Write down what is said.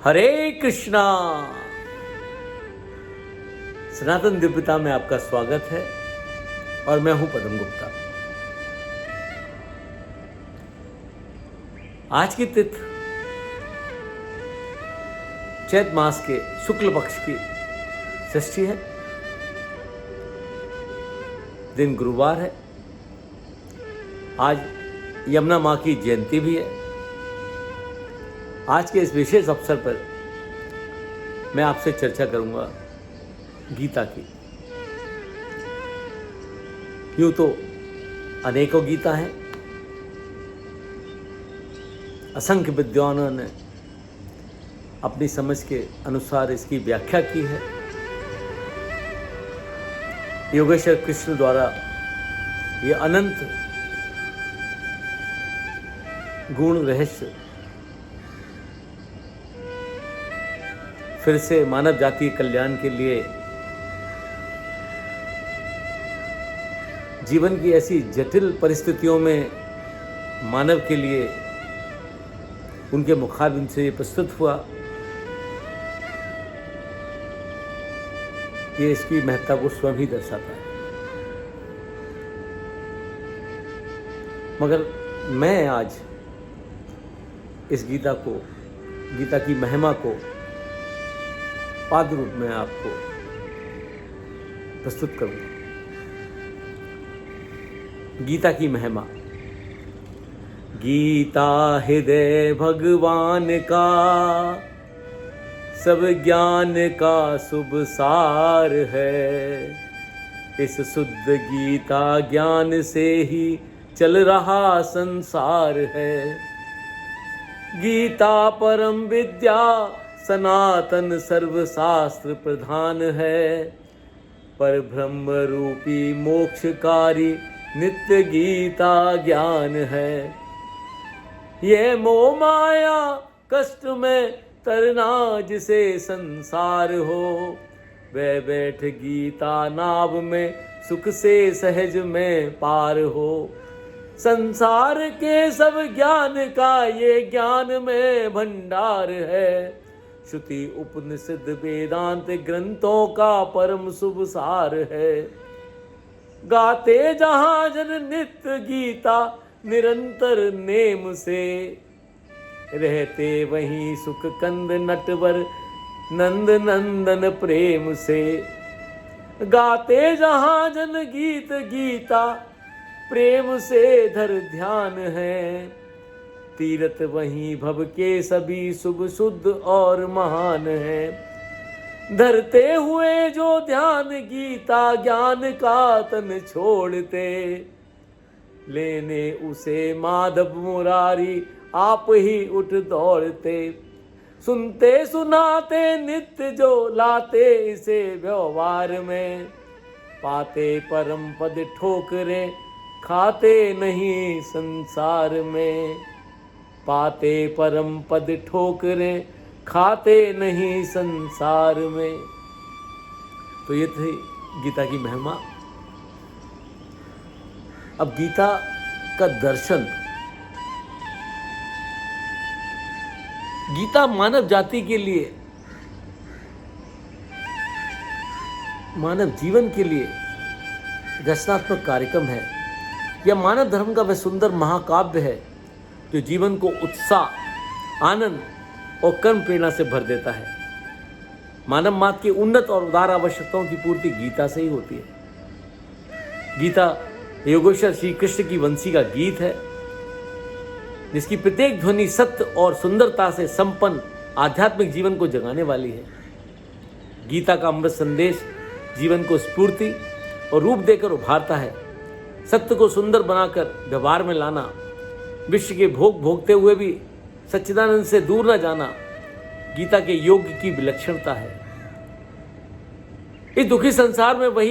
हरे कृष्णा। सनातन दिव्यता में आपका स्वागत है और मैं हूं पद्म गुप्ता। आज की तिथि चैत मास के शुक्ल पक्ष की षष्ठी है। दिन गुरुवार है। आज यमुना मां की जयंती भी है। आज के इस विशेष अवसर पर मैं आपसे चर्चा करूंगा गीता की। यूं तो अनेकों गीता हैं। असंख्य विद्वानों ने अपनी समझ के अनुसार इसकी व्याख्या की है। योगेश्वर कृष्ण द्वारा ये अनंत गुण रहस्य फिर से मानव जाति के कल्याण के लिए, जीवन की ऐसी जटिल परिस्थितियों में मानव के लिए उनके मुखारबिन से प्रस्तुत हुआ। ये इसकी महत्ता को स्वयं ही दर्शाता है। मगर मैं आज इस गीता की महिमा को पाद रूप में आपको प्रस्तुत करूंगा। गीता की महिमा। गीता हृदय भगवान का, सब ज्ञान का शुभ सार है। इस शुद्ध गीता ज्ञान से ही चल रहा संसार है। गीता परम विद्या सनातन सर्वशास्त्र प्रधान है। पर ब्रह्म रूपी मोक्षकारी नित्य गीता ज्ञान है। ये मोह माया कष्ट में तरना जिसे संसार हो, वह बैठ गीता नाव में सुख से सहज में पार हो। संसार के सब ज्ञान का ये ज्ञान में भंडार है। श्रुति उपनिषद वेदांत ग्रंथों का परम शुभ सार है। गाते जहां जन नित्य गीता निरंतर नेम से, रहते वहीं सुख कंद नटवर नंद नंदन प्रेम से। गाते जहां जन गीत गीता प्रेम से धर ध्यान है। तीरथ वहीं भव के सभी शुभ शुद्ध और महान है। धरते हुए जो ध्यान गीता ज्ञान का तन छोड़ते, लेने उसे माधव मुरारी आप ही उठ दौड़ते। सुनते सुनाते नित्य जो लाते इसे व्यवहार में, पाते परम पद ठोकरे खाते नहीं संसार में। पाते परम पद ठोकरे खाते नहीं संसार में। तो ये थी गीता की महिमा। अब गीता का दर्शन। गीता मानव जाति के लिए, मानव जीवन के लिए रचनात्मक कार्यक्रम है। यह मानव धर्म का वह सुंदर महाकाव्य है जो जीवन को उत्साह, आनंद और कर्म प्रेरणा से भर देता है। मानव मात्र की उन्नत और उदार आवश्यकताओं की पूर्ति गीता से ही होती है। गीता योगेश्वर श्री कृष्ण की वंशी का गीत है, जिसकी प्रत्येक ध्वनि सत्य और सुंदरता से संपन्न आध्यात्मिक जीवन को जगाने वाली है। गीता का अमृत संदेश जीवन को स्फूर्ति और रूप देकर उभारता है। सत्य को सुंदर बनाकर व्यवहार में लाना, विश्व के भोग भोगते हुए भी सच्चिदानंद से दूर न जाना, गीता के योग की विलक्षणता है। इस दुखी संसार में वही